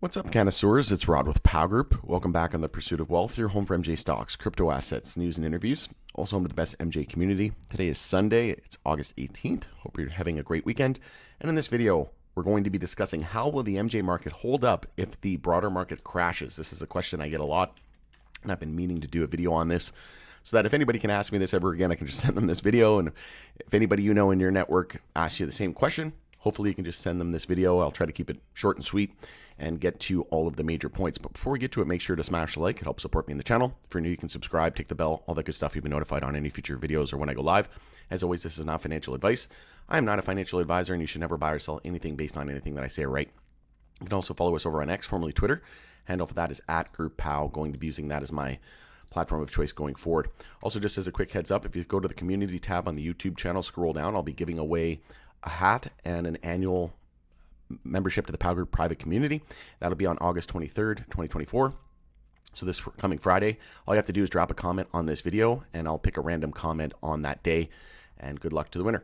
What's up, connoisseurs? It's Rod with Pow Group. Welcome back on The Pursuit of Wealth, your home for MJ stocks, crypto assets, news, and interviews. Also home to the best MJ community. Today is Sunday. It's August 18th. Hope you're having a great weekend. And in this video, we're going to be discussing how will the MJ market hold up if the broader market crashes. This is a question I get a lot, and I've been meaning to do a video on this so that if anybody can ask me this ever again, I can just send them this video. And if anybody you know in your network asks you the same question, hopefully you can just send them this video. I'll try to keep it short and sweet and get to all of the major points. But before we get to it, make sure to smash the like. It helps support me in the channel. If you're new, you can subscribe, tick the bell, all that good stuff. You'll be notified on any future videos or when I go live. As always, this is not financial advice. I am not a financial advisor, and you should never buy or sell anything based on anything that I say or write. You can also follow us over on X, formerly Twitter. Handle for that is @GroupPow. Going to be using that as my platform of choice going forward. Also, just as a quick heads up, if you go to the community tab on the YouTube channel, scroll down, I'll be giving away a hat and an annual membership to the Pow Group private community. That'll be on August 23rd, 2024. So this coming Friday. All you have to do is drop a comment on this video, and I'll pick a random comment on that day. And good luck to the winner.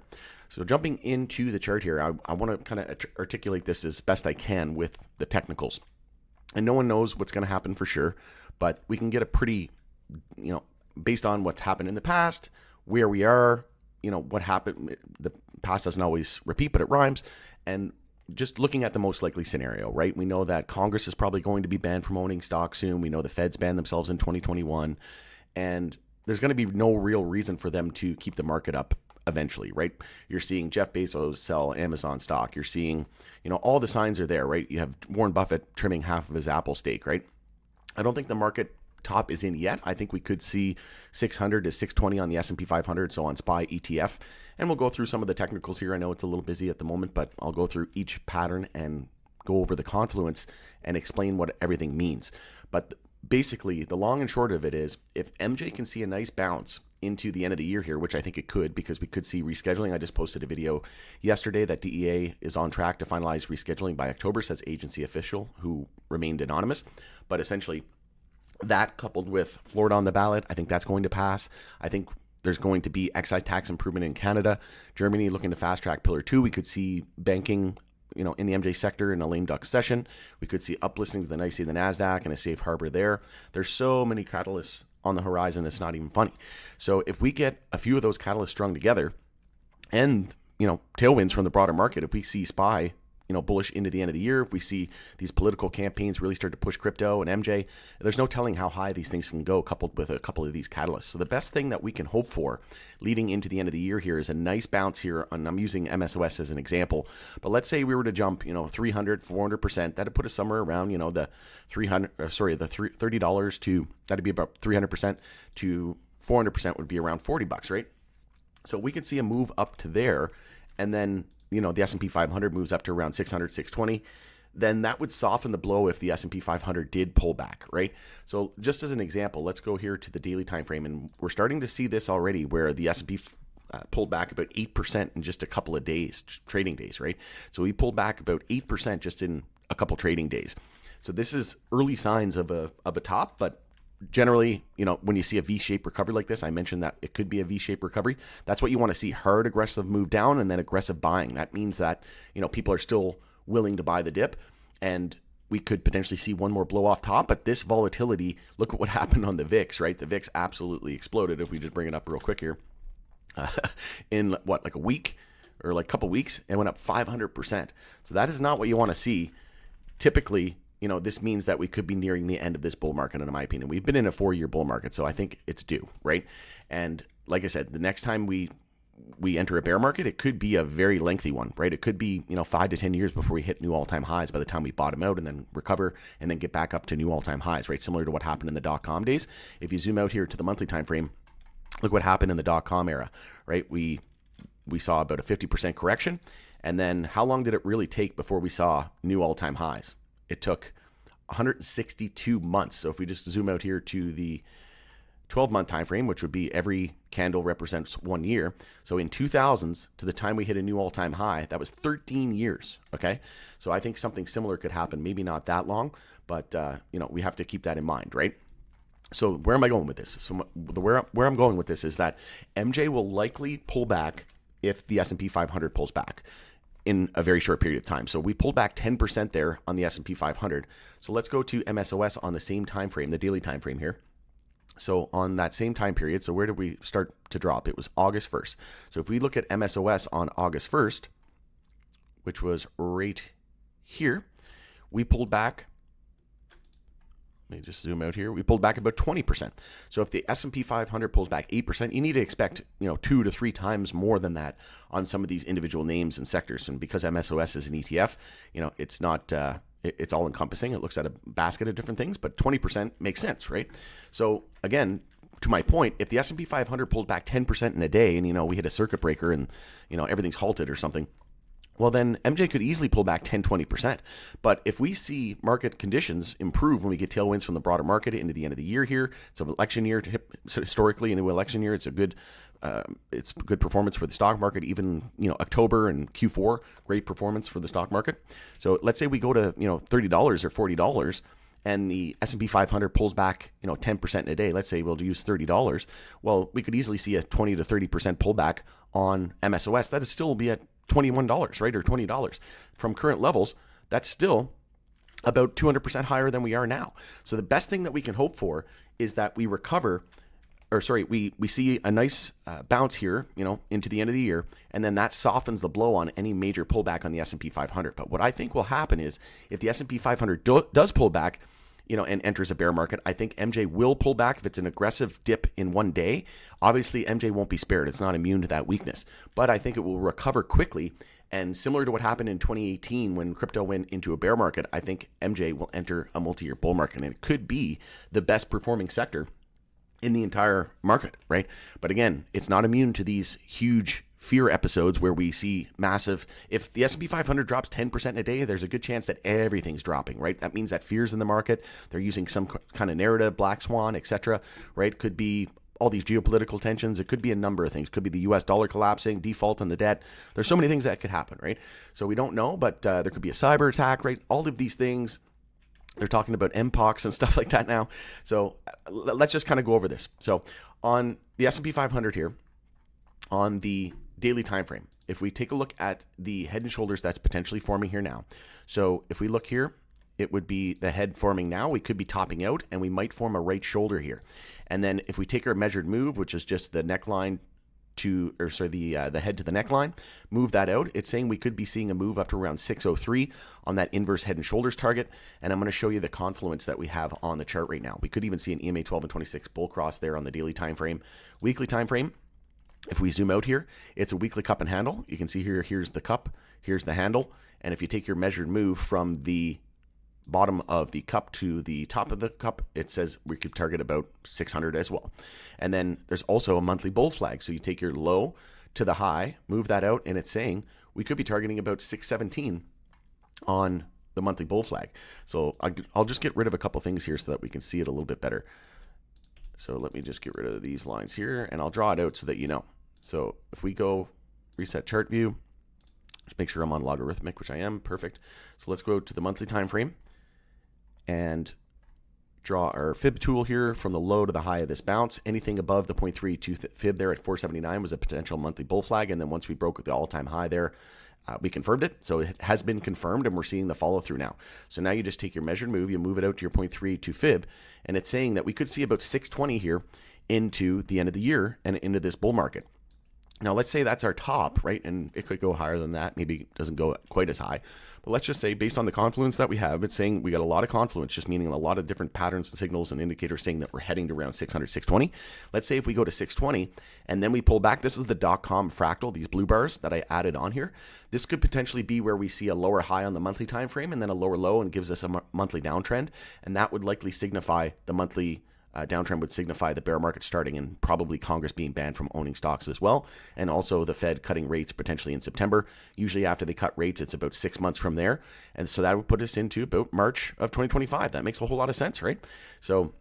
So jumping into the chart here, I want to kind of articulate this as best I can with the technicals. And no one knows what's going to happen for sure, but we can get a pretty, based on what's happened in the past, where we are, what happened. The past doesn't always repeat, but it rhymes. And just looking at the most likely scenario, right? We know that Congress is probably going to be banned from owning stock soon. We know the Feds banned themselves in 2021. And there's going to be no real reason for them to keep the market up eventually, right? You're seeing Jeff Bezos sell Amazon stock. You're seeing, all the signs are there, right? You have Warren Buffett trimming half of his Apple stake, right? I don't think the market top is in yet. I think we could see 600 to 620 on the S&P 500, so on SPY ETF. And we'll go through some of the technicals here. I know it's a little busy at the moment, but I'll go through each pattern and go over the confluence and explain what everything means. But basically, the long and short of it is, if MJ can see a nice bounce into the end of the year here, which I think it could, because we could see rescheduling. I just posted a video yesterday that DEA is on track to finalize rescheduling by October, says agency official who remained anonymous. But essentially, that coupled with Florida on the ballot, I think that's going to pass. I think there's going to be excise tax improvement in Canada. Germany looking to fast track Pillar 2. We could see banking, in the MJ sector in a lame duck session. We could see uplisting to the NYSE, the NASDAQ, and a safe harbor there. There's so many catalysts on the horizon, it's not even funny. So if we get a few of those catalysts strung together and, tailwinds from the broader market, if we see SPY, bullish into the end of the year, if we see these political campaigns really start to push crypto and MJ, there's no telling how high these things can go coupled with a couple of these catalysts. So the best thing that we can hope for leading into the end of the year here is a nice bounce here. And I'm using MSOS as an example, but let's say we were to jump, 300, 400%, that'd put us somewhere around, the $30 to, that'd be about 300% to 400% would be around $40, right? So we could see a move up to there, and then the S&P 500 moves up to around 600, 620, then that would soften the blow if the S&P 500 did pull back, right? So just as an example, let's go here to the daily time frame, and we're starting to see this already where the S&P pulled back about 8% in just a couple of days, trading days, right? So we pulled back about 8% just in a couple trading days. So this is early signs of a top, but generally, when you see a V-shaped recovery like this, I mentioned that it could be a V-shaped recovery. That's what you want to see: hard, aggressive move down and then aggressive buying. That means that, people are still willing to buy the dip, and we could potentially see one more blow off top. But this volatility, look at what happened on the VIX, right? The VIX absolutely exploded. If we just bring it up real quick here, in like a week or like a couple weeks, it went up 500%. So that is not what you want to see. Typically, this means that we could be nearing the end of this bull market, in my opinion. We've been in a 4-year bull market, so I think it's due, right? And like I said, the next time we enter a bear market, it could be a very lengthy one, right? It could be, 5 to 10 years before we hit new all-time highs by the time we bottom out and then recover and then get back up to new all-time highs, right? Similar to what happened in the dot-com days. If you zoom out here to the monthly time frame, look what happened in the dot-com era, right? We saw about a 50% correction, and then how long did it really take before we saw new all-time highs? It took 162 months. So if we just zoom out here to the 12-month time frame, which would be every candle represents 1 year. So in 2000s to the time we hit a new all-time high, that was 13 years. Okay, so I think something similar could happen. Maybe not that long, but we have to keep that in mind, right? So where am I going with this? So where I'm going with this is that MJ will likely pull back if the S&P 500 pulls back. in a very short period of time. So we pulled back 10% there on the S&P 500. So let's go to MSOS on the same time frame, the daily time frame here. So on that same time period, so where did we start to drop? It was August 1st. So if we look at MSOS on August 1st, which was right here, we pulled back. Let me just zoom out here. We pulled back about 20%. So if the S&P 500 pulls back 8%, you need to expect 2 to 3 times more than that on some of these individual names and sectors. And because MSOS is an ETF, it's not it's all encompassing. It looks at a basket of different things, but 20% makes sense, right? So again, to my point, if the S&P 500 pulls back 10% in a day, and we hit a circuit breaker and everything's halted or something, well, then MJ could easily pull back 10-20%. But if we see market conditions improve when we get tailwinds from the broader market into the end of the year here, it's an election year. Historically, in an election year, it's good performance for the stock market. Even October and Q4, great performance for the stock market. So let's say we go to $30 or $40, and the S&P 500 pulls back 10% in a day. Let's say we'll use $30. Well, we could easily see a 20 to 30% pullback on MSOS. That is still be at $21, right, or $20 from current levels. That's still about 200% higher than we are now. So the best thing that we can hope for is that we recover, we see a nice bounce here, into the end of the year, and then that softens the blow on any major pullback on the S&P 500. But what I think will happen is if the S&P 500 does pull back, and enters a bear market, I think MJ will pull back if it's an aggressive dip in one day. Obviously, MJ won't be spared. It's not immune to that weakness, but I think it will recover quickly. And similar to what happened in 2018 when crypto went into a bear market, I think MJ will enter a multi-year bull market, and it could be the best performing sector in the entire market, right? But again, it's not immune to these huge fear episodes where we see massive, if the S&P 500 drops 10% in a day, there's a good chance that everything's dropping, right? That means that fear's in the market. They're using some kind of narrative, black swan, etc., right? Could be all these geopolitical tensions. It could be a number of things. It could be the US dollar collapsing, default on the debt. There's so many things that could happen, right? So we don't know, but there could be a cyber attack, right? All of these things. They're talking about MPOX and stuff like that now. So let's just kind of go over this. So on the S&P 500 here, on the daily time frame, if we take a look at the head and shoulders that's potentially forming here now. So if we look here, it would be the head forming now. We could be topping out, and we might form a right shoulder here. And then if we take our measured move, which is just the neckline the head to the neckline, move that out. It's saying we could be seeing a move up to around 603 on that inverse head and shoulders target. And I'm going to show you the confluence that we have on the chart right now. We could even see an EMA 12 and 26 bull cross there on the daily time frame. Weekly time frame, if we zoom out here, it's a weekly cup and handle. You can see here, here's the cup, here's the handle. And if you take your measured move from the bottom of the cup to the top of the cup, it says we could target about 600 as well. And then there's also a monthly bull flag. So you take your low to the high, move that out, and it's saying we could be targeting about 617 on the monthly bull flag. So I'll just get rid of a couple things here so that we can see it a little bit better. So let me just get rid of these lines here, and I'll draw it out so that you know. So if we go reset chart view, just make sure I'm on logarithmic, which I am. Perfect. So let's go to the monthly time frame and draw our fib tool here from the low to the high of this bounce. Anything above the 0.32 fib there at 479 was a potential monthly bull flag. And then once we broke the all-time high there, we confirmed it. So it has been confirmed, and we're seeing the follow through now. So now you just take your measured move, you move it out to your 0.32 fib, and it's saying that we could see about 620 here into the end of the year and into this bull market. Now, let's say that's our top, right? And it could go higher than that. Maybe it doesn't go quite as high. But let's just say based on the confluence that we have, it's saying we got a lot of confluence, just meaning a lot of different patterns and signals and indicators saying that we're heading to around 600, 620. Let's say if we go to 620 and then we pull back, this is the .com fractal, these blue bars that I added on here. This could potentially be where we see a lower high on the monthly time frame and then a lower low, and gives us a monthly downtrend. And that would likely signify the monthly downtrend would signify the bear market starting, and probably Congress being banned from owning stocks as well. And also the Fed cutting rates potentially in September. Usually after they cut rates, it's about 6 months from there. And so that would put us into about March of 2025. That makes a whole lot of sense, right? So,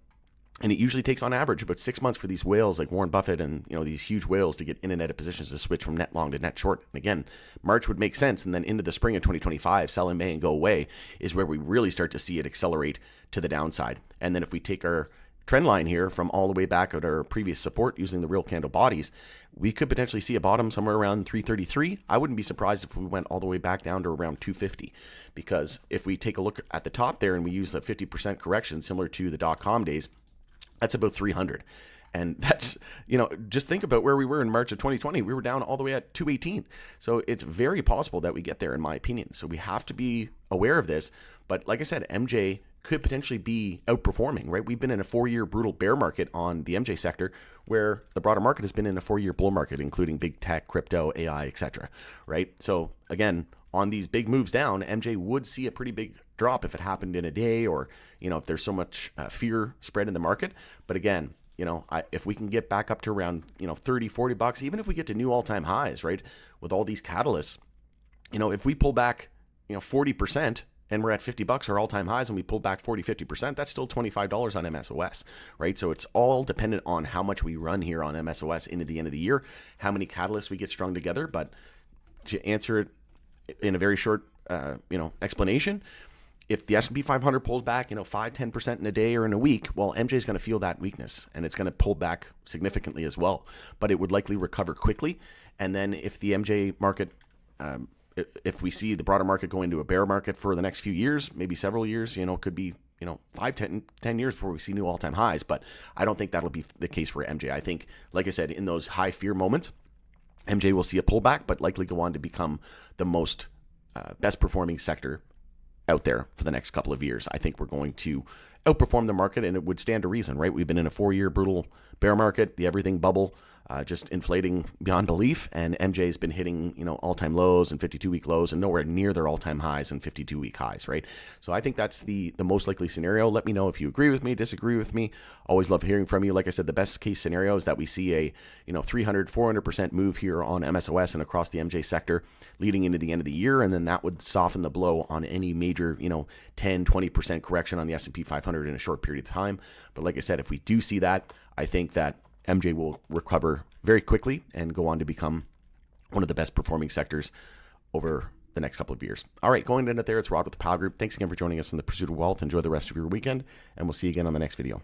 and it usually takes on average about 6 months for these whales like Warren Buffett and these huge whales to get in and out of positions to switch from net long to net short. And again, March would make sense. And then into the spring of 2025, sell in May and go away is where we really start to see it accelerate to the downside. And then if we take our trend line here from all the way back at our previous support using the real candle bodies, we could potentially see a bottom somewhere around 333. I wouldn't be surprised if we went all the way back down to around 250, because if we take a look at the top there and we use a 50% correction similar to the .com days, that's about 300. And that's, just think about where we were in March of 2020. We were down all the way at 218. So it's very possible that we get there, in my opinion. So we have to be aware of this. But like I said, MJ could potentially be outperforming, right? We've been in a 4-year brutal bear market on the MJ sector, where the broader market has been in a 4-year bull market, including big tech, crypto, AI, etc. Right? So again, on these big moves down, MJ would see a pretty big drop if it happened in a day, or if there's so much fear spread in the market. But again, if we can get back up to around, $30-$40, even if we get to new all-time highs, right, with all these catalysts, if we pull back, 40%, and we're at $50, our all-time highs, and we pull back 40-50%, that's still $25 on MSOS, right? So it's all dependent on how much we run here on MSOS into the end of the year, how many catalysts we get strung together. But to answer it in a very short, explanation, if the S&P 500 pulls back, 5-10% in a day or in a week, well, MJ is going to feel that weakness, and it's going to pull back significantly as well. But it would likely recover quickly. And then if the MJ market, if we see the broader market go into a bear market for the next few years, maybe several years, could be 5-10 years before we see new all-time highs. But I don't think that'll be the case for MJ. I think, like I said, in those high fear moments, MJ will see a pullback, but likely go on to become the most best performing sector out there for the next couple of years. I think we're going to outperform the market, and it would stand to reason, right? We've been in a 4-year brutal bear market, the everything bubble, just inflating beyond belief, and MJ has been hitting, all-time lows and 52-week lows, and nowhere near their all-time highs and 52-week highs, right? So I think that's the most likely scenario. Let me know if you agree with me, disagree with me. Always love hearing from you. Like I said, the best case scenario is that we see a 300-400% move here on MSOS and across the MJ sector leading into the end of the year, and then that would soften the blow on any major 10-20% correction on the S&P 500 in a short period of time. But like I said, if we do see that, I think that MJ will recover very quickly and go on to become one of the best performing sectors over the next couple of years. All right, going to end it there. It's Rod with the Powell Group. Thanks again for joining us in the Pursuit of Wealth. Enjoy the rest of your weekend, and we'll see you again on the next video.